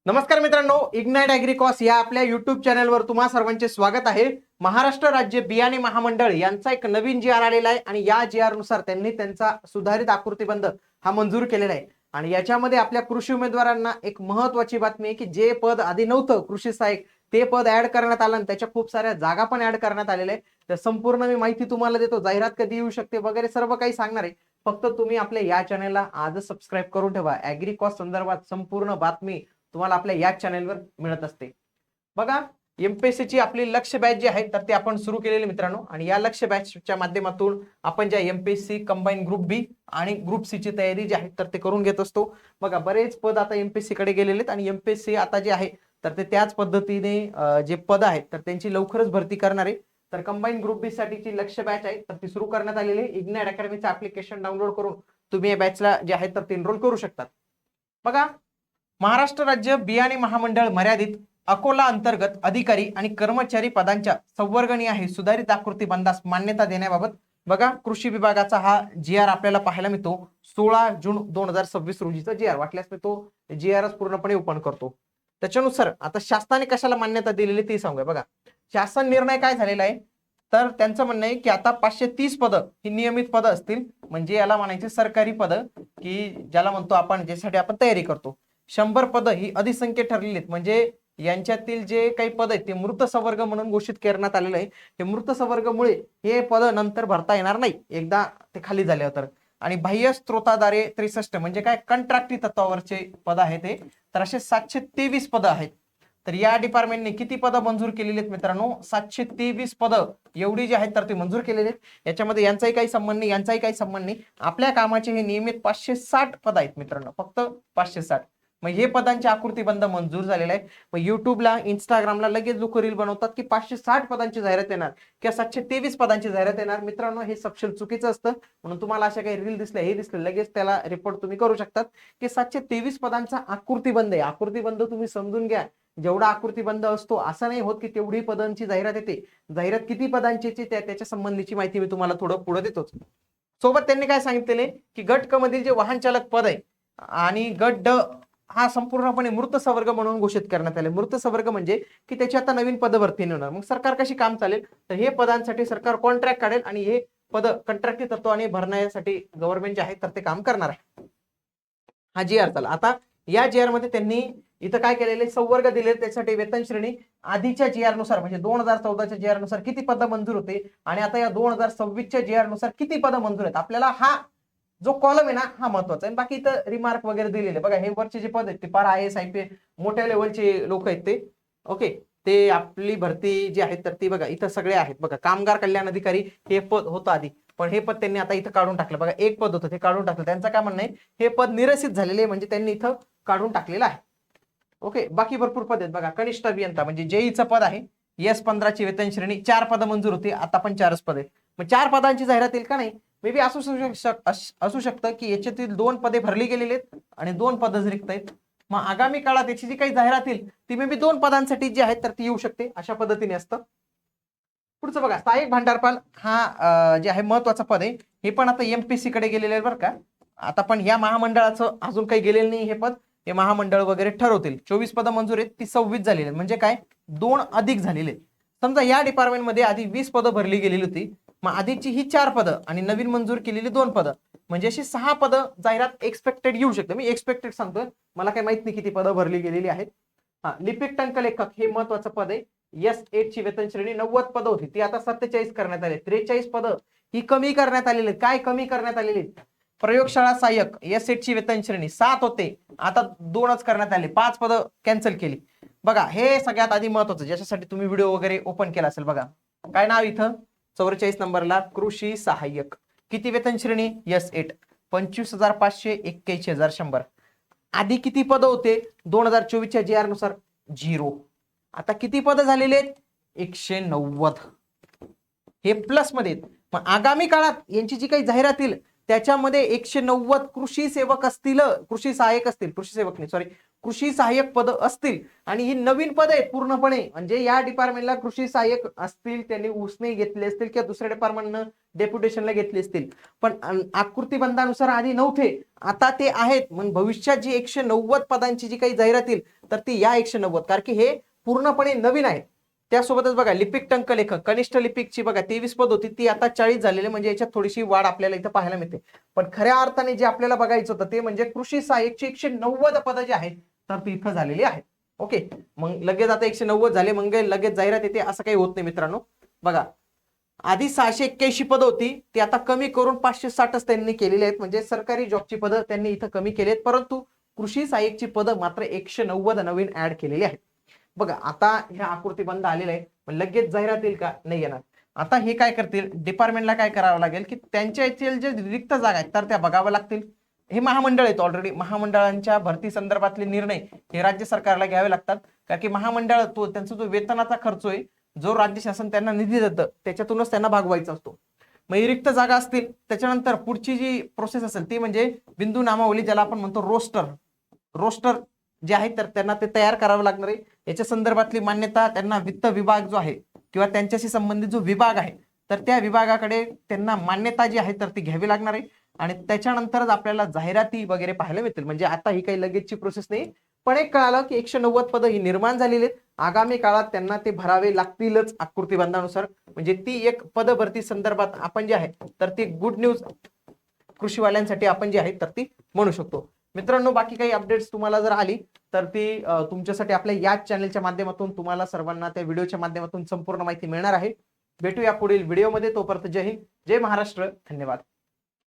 नमस्कार मित्रांनो, इग्नाइट ॲग्रिकॉस या आपल्या युट्यूब चॅनलवर तुम्हा सर्वांचे स्वागत आहे. महाराष्ट्र राज्य बियाणे महामंडळ यांचा एक नवीन जी आर आलेला आहे आणि या जी आर नुसार त्यांनी त्यांचा सुधारित आकृतीबंध हा मंजूर केलेला आहे. आणि याच्यामध्ये आपल्या कृषी उमेदवारांना एक महत्त्वाची बातमी आहे की जे पद आधी नव्हतं कृषी सहाय्यक ते पद ऍड करण्यात आलं आणि त्याच्या खूप साऱ्या जागा पण ऍड करण्यात आलेल्या आहे. तर संपूर्ण मी माहिती तुम्हाला देतो, जाहिरात कधी येऊ शकते वगैरे सर्व काही सांगणार आहे. फक्त तुम्ही आपल्या या चॅनलला आजच सबस्क्राईब करून ठेवा. ॲग्रिकॉस संदर्भात संपूर्ण बातमी तुम्हाला आपल्या याच चॅनलवर मिळत असते. बघा, एमपीएससी ची आपली लक्ष्य बॅच जी आहे तर ते आपण सुरू केलेली मित्रांनो, आणि या लक्ष्य बॅचच्या माध्यमातून आपण ज्या एमपीएससी कंबाईन ग्रुप बी आणि ग्रुप सी ची तयारी जी आहे तर ते करून घेत असतो. बघा, बरेच पद आता एमपीएससी कडे गेलेले आहेत आणि एमपीएससी आता जे आहे तर ते त्याच पद्धतीने जे पद आहेत तर त्यांची लवकरच भरती करणार आहे. तर कंबाईन ग्रुप बी साठीची लक्ष्य बॅच आहे तर ती सुरू करण्यात आलेली आहे. इग्नाइट अकॅडमीचं ऍप्लिकेशन डाउनलोड करून तुम्ही या बॅचला जे आहे तर ते एनरोल करू शकतात. बघा, महाराष्ट्र राज्य बियाणे महामंडळ मर्यादित अकोला अंतर्गत अधिकारी आणि कर्मचारी पदांच्या संवर्गणी आहे सुधारित आकृती बंदास मान्यता देण्याबाबत बघा, कृषी विभागाचा हा जी आर आपल्याला पाहायला मिळतो. 16 जून 2026 रोजीचा जी आर. वाटल्यास मी तो जी आर पूर्णपणे ओपन करतो. त्याच्यानुसार आता शासनाने कशाला मान्यता दिलेली ते सांगूया. बघा, शासन निर्णय काय झालेला आहे तर त्यांचं म्हणणं आहे की आता 530 पदं ही नियमित पदं असतील, म्हणजे याला म्हणायचे सरकारी पदं की ज्याला म्हणतो आपण, ज्यासाठी आपण तयारी करतो. 100 पदं ही अधिसंख्य ठरलेली आहेत, म्हणजे यांच्यातील जे काही पद आहेत ते मृत संवर्ग म्हणून घोषित करण्यात आलेलं आहे. हे मृत संवर्गमुळे हे पद नंतर भरता येणार नाही एकदा ते खाली झाल्यावर. तर आणि बाह्य स्त्रोताद्वारे 63 म्हणजे काय कंत्राटी तत्वावरचे पद आहे ते, तर असे 723 पदं आहेत. तर या डिपार्टमेंटने किती पदं मंजूर केलेली आहेत मित्रांनो? 723 पदं एवढी जी आहेत तर ती मंजूर केलेली आहेत. याच्यामध्ये यांचाही काही संबंध नाही, यांचाही काही संबंध नाही. आपल्या कामाचे हे नियमित 560 पद आहेत मित्रांनो, फक्त 560. मग हे पदांची आकृतीबंध मंजूर झालेला आहे. मग युट्यूबला, इंस्टाग्रामला लगेच लोक रील बनवतात की 560 पदांची जाहिरात येणार किंवा 723 पदांची जाहिरात येणार. मित्रांनो, हे सपशेल चुकीचं असतं. म्हणून तुम्हाला अशा काही रील दिसल्या, हे दिसले, लगेच त्याला रिपोर्ट तुम्ही करू शकतात की 723 पदांचा आकृतीबंध आहे. आकृतीबंध तुम्ही समजून घ्या, जेवढा आकृतीबंध असतो असं नाही होत की तेवढी पदांची जाहिरात येते. जाहिरात किती पदांची त्याच्या संबंधीची माहिती मी तुम्हाला थोडं पुढे देतोच. सोबत त्यांनी काय सांगितलेले की गट क मधील जे वाहन चालक पद आहे आणि गट ड हा संपूर्णपणे मृत संवर्ग म्हणून घोषित करण्यात आले. मृत संवर्ग म्हणजे की त्याची आता नवीन पद भरती होणार. मग सरकार कशी काम चालेल तर हे पदांसाठी सरकार कॉन्ट्रॅक्ट काढेल आणि हे पद कंत्राटी तत्वाने भरण्यासाठी गव्हर्नमेंट जे आहे तर ते काम करणार आहे. हा जी आर चाल. आता या जी आर मध्ये त्यांनी इथं काय केलेले संवर्ग दिले, त्यासाठी वेतन श्रेणी आधीच्या जी आर नुसार म्हणजे 2014च्या जी आर नुसार किती पद मंजूर होते आणि आता या 2026च्या जी आर नुसार किती पद मंजूर आहेत. आपल्याला हा जो कॉलम आहे ना हा महत्वाचा आहे. बाकी इथं रिमार्क वगैरे दिलेले बघा, हे वरचे जे पद आहेत ते पार IAS IPS मोठ्या लेवलचे लोक आहेत ते. ओके, ते आपली भरती जी आहे तर ती बघा इथं सगळे आहेत. बघा, कामगार कल्याण अधिकारी हे पद होतं आधी, पण हे पद त्यांनी आता इथं काढून टाकलं. बघा, एक पद होतं ते काढून टाकलं. त्यांचं काय म्हणणं आहे, हे पद निरसित झालेले म्हणजे त्यांनी इथं काढून टाकलेलं आहे. ओके, बाकी भरपूर पद आहेत. बघा, कनिष्ठ अभियंता म्हणजे जेईचं पद आहे, S15 ची वेतन श्रेणी 4 पद मंजूर होती, आता पण 4च पद आहेत. मग 4 पदांची जाहिरात येईल का नाही? मे बी असू शकतं की याच्यातील 2 पदे भरली गेलेली आहेत आणि 2 पदं रिक्त आहेत. मग आगामी काळात याची जी काही जाहिरात येईल ती मे बी 2 पदांसाठी जी आहेत तर ती येऊ शकते, अशा पद्धतीने असतं. पुढचं बघा, सहाय्यक भांडारपाल हा जे आहे महत्वाचं पद आहे. हे पण आता एमपीसी कडे गेलेलं आहे बरं का. आता पण या महामंडळाचं अजून काही गेलेलं नाही हे पद, हे महामंडळ वगैरे ठरवतील. 24 पदं मंजूर आहेत, ती 26 झालेली आहेत. म्हणजे काय, 2 अधिक झालेले आहेत. समजा या डिपार्टमेंट मध्ये आधी 20 पदं भरली गेलेली होती, मग आधीची ही 4 पदं आणि नवीन मंजूर केलेली 2 पदं, म्हणजे अशी 6 पदं जाहिरात एक्सपेक्टेड येऊ शकते. मी एक्सपेक्टेड सांगतोय, मला काही माहित नाही किती पदं भरली गेलेली आहेत. हा, लिपिक टंकलेखक हे महत्वाचं पद आहे. S8 ची वेतन श्रेणी 90 पदं होती, ती आता 47 करण्यात आली. 43 पदं ही कमी करण्यात आलेली आहेत. काय कमी करण्यात आलेली? प्रयोगशाळा सहाय्यक S8 ची वेतन श्रेणी 7 होते, आता 2च करण्यात आले. 5 पदं कॅन्सल केली. बघा, हे सगळ्यात आधी महत्वाचं, ज्याच्यासाठी तुम्ही व्हिडिओ वगैरे ओपन केला असेल. बघा, काय नाव इथं 44 नंबरला कृषी सहाय्यक. किती वेतन श्रेणी? S8, 25,500, 81,100. आधी किती पदं होते 2024च्या जी आर नुसार? 0. आता किती पदं झालेले आहेत? 190. हे प्लस मध्ये. मग आगामी काळात यांची जी काही जाहिरात येईल त्याच्यामध्ये 190 कृषी सेवक असतील, कृषी सहाय्यक असतील, कृषी सेवक नाही सॉरी, कृषी सहाय्यक पद असतील आणि ही नवीन पद आहेत पूर्णपणे, म्हणजे या डिपार्टमेंटला कृषी सहाय्यक असतील, त्यांनी उसने घेतले असतील किंवा दुसऱ्या डिपार्टमेंटनं डेप्युटेशनला घेतले असतील, पण आकृती बंधानुसार आधी नव्हते, आता ते आहेत. मग भविष्यात जी 190 पदांची जी काही जाहिरात येईल तर ती या 190, कारण की हे पूर्णपणे नवीन आहे. त्यासोबतच बघा लिपिक टंकलेखक कनिष्ठ लिपिकची बघा 23 पद होती, ती आता 40 झालेली, म्हणजे याच्यात थोडीशी वाढ आपल्याला इथं पाहायला मिळते. पण खऱ्या अर्थाने जे आपल्याला बघायचं होतं ते म्हणजे कृषी सहाय्यकची 190 पदं जी आहेत तर ती इथं झालेली आहेत. ओके, मग लगेच आता 190 झाले मग लगेच जाहिरात येते असं काही होत नाही मित्रांनो. बघा आधी 681 पदं होती, ती आता कमी करून 560च त्यांनी केलेली आहेत, म्हणजे सरकारी जॉबची पदं त्यांनी इथं कमी केली आहेत, परंतु कृषी सहाय्यकची पदं मात्र 190 नवीन ऍड केलेली आहेत. बघा आता ह्या आकृती बंद आलेला आहे, पण लगेच जाहिरात येईल का? नाही येणार. आता हे काय करतील, डिपार्टमेंटला काय करावं लागेल की त्यांच्या येथील जे रिक्त जागा आहेत तर त्या बघाव्या लागतील. हे महामंडळ आहेत, ऑलरेडी महामंडळांच्या भरती संदर्भातले निर्णय हे राज्य सरकारला घ्यावे लागतात, कारण की महामंडळ तो त्यांचा जो वेतनाचा खर्च आहे, जो राज्य शासन त्यांना निधी देतं त्याच्यातूनच त्यांना भागवायचा असतो. मग रिक्त जागा असतील त्याच्यानंतर पुढची जी प्रोसेस असेल ती म्हणजे बिंदू नामावली, ज्याला आपण म्हणतो रोस्टर. रोस्टर जे आहे तर त्यांना ते तयार करावं लागणार आहे. याच्या संदर्भातली मान्यता त्यांना वित्त विभाग जो आहे किंवा त्यांच्याशी संबंधित जो विभाग आहे तर त्या विभागाकडे त्यांना मान्यता जी आहे तर ती घ्यावी लागणार आहे, आणि त्याच्यानंतरच आपल्याला जाहिराती वगैरे पाहायला मिळतील. म्हणजे आता ही काही लगेचची प्रोसेस नाही, पण एक कळालं की 190 पदं ही निर्माण झालेली आहेत, आगामी काळात त्यांना ते भरावे लागतीलच आकृती बंधानुसार. म्हणजे ती एक पद भरती संदर्भात आपण जे आहे तर ती गुड न्यूज कृषीवाल्यांसाठी आपण जी आहे तर ती म्हणू शकतो. मित्रांनो बाकी काही अपडेट्स तुम्हाला जर आली तर ती तुमच्यासाठी आपल्या याच चॅनलच्या माध्यमातून तुम्हाला सर्वांना त्या व्हिडिओच्या माध्यमातून संपूर्ण माहिती मिळणार आहे. भेटूया पुढील व्हिडिओमध्ये, तोपर्यंत जय हिंद, जय महाराष्ट्र, धन्यवाद.